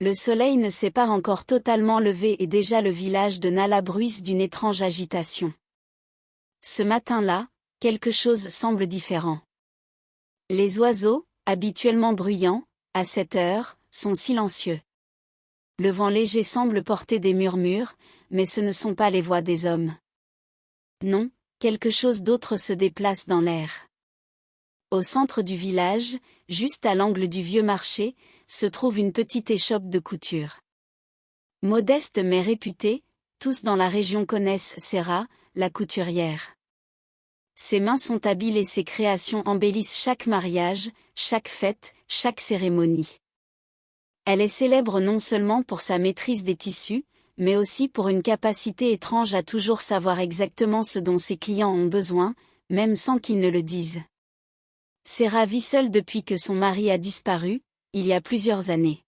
Le soleil ne s'est pas encore totalement levé et déjà le village de Nala bruisse d'une étrange agitation. Ce matin-là, quelque chose semble différent. Les oiseaux, habituellement bruyants, à cette heure, sont silencieux. Le vent léger semble porter des murmures, mais ce ne sont pas les voix des hommes. Non, quelque chose d'autre se déplace dans l'air. Au centre du village, juste à l'angle du vieux marché, se trouve une petite échoppe de couture. Modeste mais réputée, tous dans la région connaissent Serra, la couturière. Ses mains sont habiles et ses créations embellissent chaque mariage, chaque fête, chaque cérémonie. Elle est célèbre non seulement pour sa maîtrise des tissus, mais aussi pour une capacité étrange à toujours savoir exactement ce dont ses clients ont besoin, même sans qu'ils ne le disent. Serra vit seule depuis que son mari a disparu, il y a plusieurs années.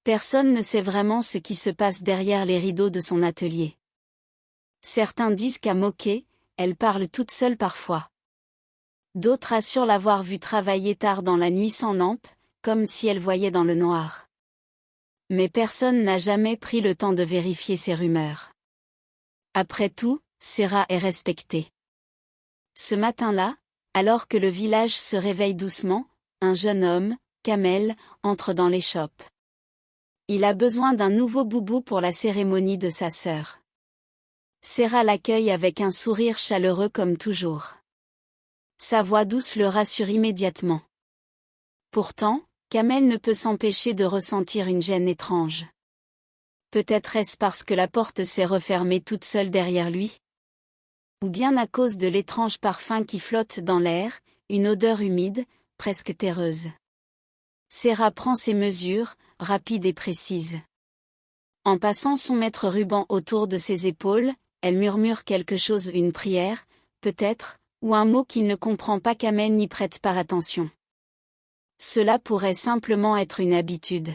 Personne ne sait vraiment ce qui se passe derrière les rideaux de son atelier. Certains disent qu'à moquer, elle parle toute seule parfois. D'autres assurent l'avoir vue travailler tard dans la nuit sans lampe, comme si elle voyait dans le noir. Mais personne n'a jamais pris le temps de vérifier ces rumeurs. Après tout, Serra est respectée. Ce matin-là, alors que le village se réveille doucement, un jeune homme, Kamel, entre dans l'échoppe. Il a besoin d'un nouveau boubou pour la cérémonie de sa sœur. Serra l'accueille avec un sourire chaleureux comme toujours. Sa voix douce le rassure immédiatement. Pourtant, Kamel ne peut s'empêcher de ressentir une gêne étrange. Peut-être est-ce parce que la porte s'est refermée toute seule derrière lui? Ou bien à cause de l'étrange parfum qui flotte dans l'air, une odeur humide, presque terreuse. Serra prend ses mesures, rapides et précises. En passant son mètre-ruban autour de ses épaules, elle murmure quelque chose, une prière, peut-être, ou un mot qu'il ne comprend pas. Kamel n'y prête pas attention. Cela pourrait simplement être une habitude.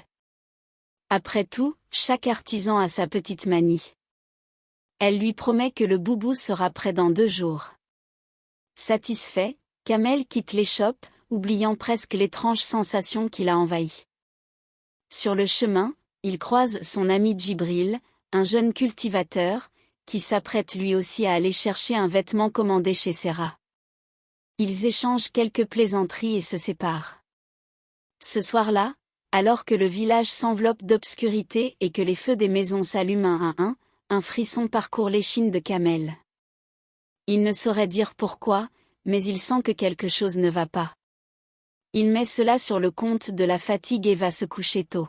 Après tout, chaque artisan a sa petite manie. Elle lui promet que le boubou sera prêt dans 2 jours. Satisfait, Kamel quitte l'échoppe, oubliant presque l'étrange sensation qui l'a envahi. Sur le chemin, il croise son ami Djibril, un jeune cultivateur, qui s'apprête lui aussi à aller chercher un vêtement commandé chez Serra. Ils échangent quelques plaisanteries et se séparent. Ce soir-là, alors que le village s'enveloppe d'obscurité et que les feux des maisons s'allument un à un frisson parcourt l'échine de Kamel. Il ne saurait dire pourquoi, mais il sent que quelque chose ne va pas. Il met cela sur le compte de la fatigue et va se coucher tôt.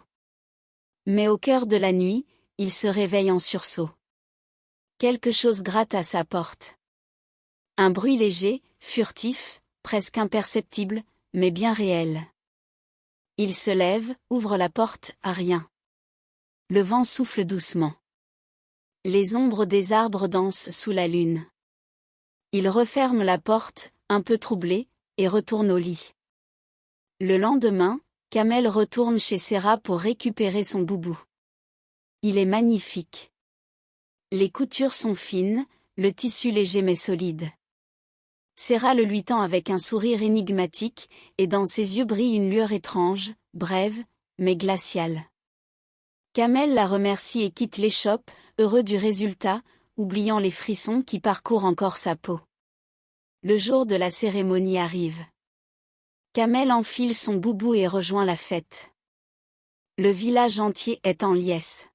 Mais au cœur de la nuit, il se réveille en sursaut. Quelque chose gratte à sa porte. Un bruit léger, furtif, presque imperceptible, mais bien réel. Il se lève, ouvre la porte, rien. Le vent souffle doucement. Les ombres des arbres dansent sous la lune. Il referme la porte, un peu troublé, et retourne au lit. Le lendemain, Kamel retourne chez Serra pour récupérer son boubou. Il est magnifique. Les coutures sont fines, le tissu léger mais solide. Serra le lui tend avec un sourire énigmatique, et dans ses yeux brille une lueur étrange, brève, mais glaciale. Kamel la remercie et quitte l'échoppe, heureux du résultat, oubliant les frissons qui parcourent encore sa peau. Le jour de la cérémonie arrive. Kamel enfile son boubou et rejoint la fête. Le village entier est en liesse.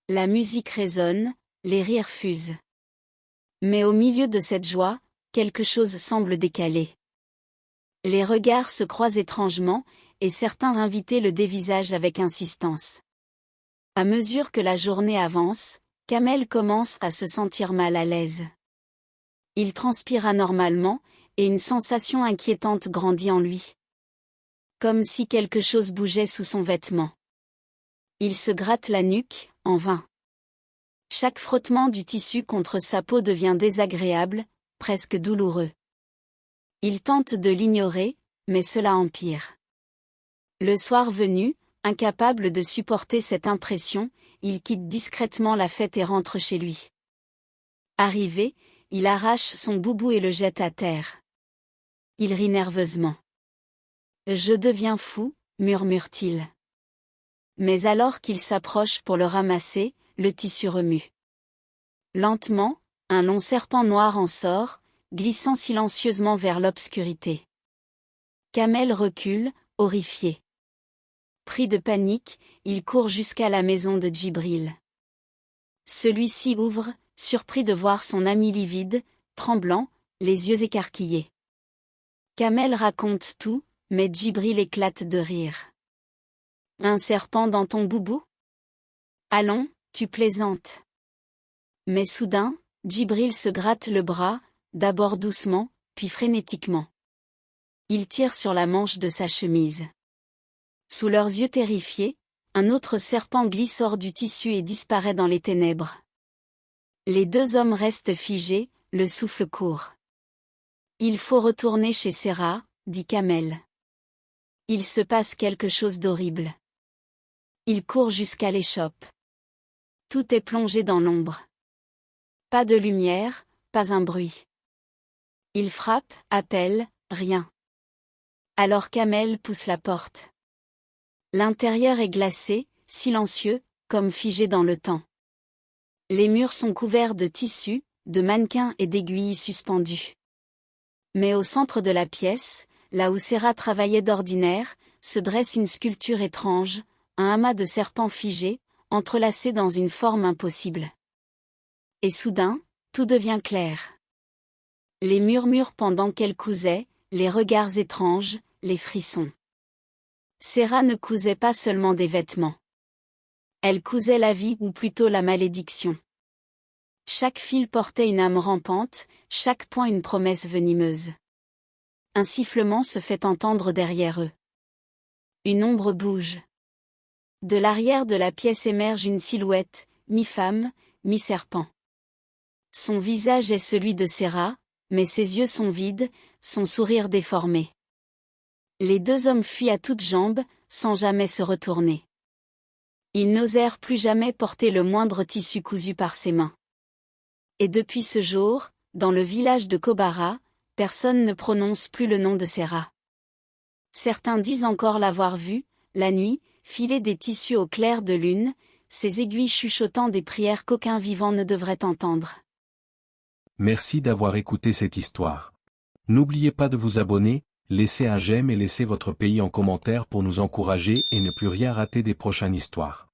La musique résonne, les rires fusent. Mais au milieu de cette joie, quelque chose semble décalé. Les regards se croisent étrangement, et certains invités le dévisagent avec insistance. À mesure que la journée avance, Kamel commence à se sentir mal à l'aise. Il transpire anormalement, et une sensation inquiétante grandit en lui. Comme si quelque chose bougeait sous son vêtement. Il se gratte la nuque, en vain. Chaque frottement du tissu contre sa peau devient désagréable, presque douloureux. Il tente de l'ignorer, mais cela empire. Le soir venu, incapable de supporter cette impression, il quitte discrètement la fête et rentre chez lui. Arrivé, il arrache son boubou et le jette à terre. Il rit nerveusement. « Je deviens fou », murmure-t-il. Mais alors qu'il s'approche pour le ramasser, le tissu remue. Lentement, un long serpent noir en sort, glissant silencieusement vers l'obscurité. Kamel recule, horrifié. Pris de panique, il court jusqu'à la maison de Djibril. Celui-ci ouvre, surpris de voir son ami livide, tremblant, les yeux écarquillés. Kamel raconte tout, mais Djibril éclate de rire. Un serpent dans ton boubou? Allons, tu plaisantes. Mais soudain, Djibril se gratte le bras, d'abord doucement, puis frénétiquement. Il tire sur la manche de sa chemise. Sous leurs yeux terrifiés, un autre serpent glisse hors du tissu et disparaît dans les ténèbres. Les deux hommes restent figés, le souffle court. Il faut retourner chez Serra, dit Kamel. Il se passe quelque chose d'horrible. Il court jusqu'à l'échoppe. Tout est plongé dans l'ombre. Pas de lumière, pas un bruit. Il frappe, appelle, rien. Alors Kamel pousse la porte. L'intérieur est glacé, silencieux, comme figé dans le temps. Les murs sont couverts de tissus, de mannequins et d'aiguilles suspendues. Mais au centre de la pièce, là où Serra travaillait d'ordinaire, se dresse une sculpture étrange, un amas de serpents figés, entrelacés dans une forme impossible. Et soudain, tout devient clair. Les murmures pendant qu'elle cousait, les regards étranges, les frissons. Serra ne cousait pas seulement des vêtements. Elle cousait la vie ou plutôt la malédiction. Chaque fil portait une âme rampante, chaque point une promesse venimeuse. Un sifflement se fait entendre derrière eux. Une ombre bouge. De l'arrière de la pièce émerge une silhouette, mi-femme, mi-serpent. Son visage est celui de Serra, mais ses yeux sont vides, son sourire déformé. Les deux hommes fuient à toutes jambes, sans jamais se retourner. Ils n'osèrent plus jamais porter le moindre tissu cousu par ses mains. Et depuis ce jour, dans le village de Kobara, personne ne prononce plus le nom de Serra. Certains disent encore l'avoir vu, la nuit, filer des tissus au clair de lune, ses aiguilles chuchotant des prières qu'aucun vivant ne devrait entendre. Merci d'avoir écouté cette histoire. N'oubliez pas de vous abonner, laissez un j'aime et laissez votre pays en commentaire pour nous encourager et ne plus rien rater des prochaines histoires.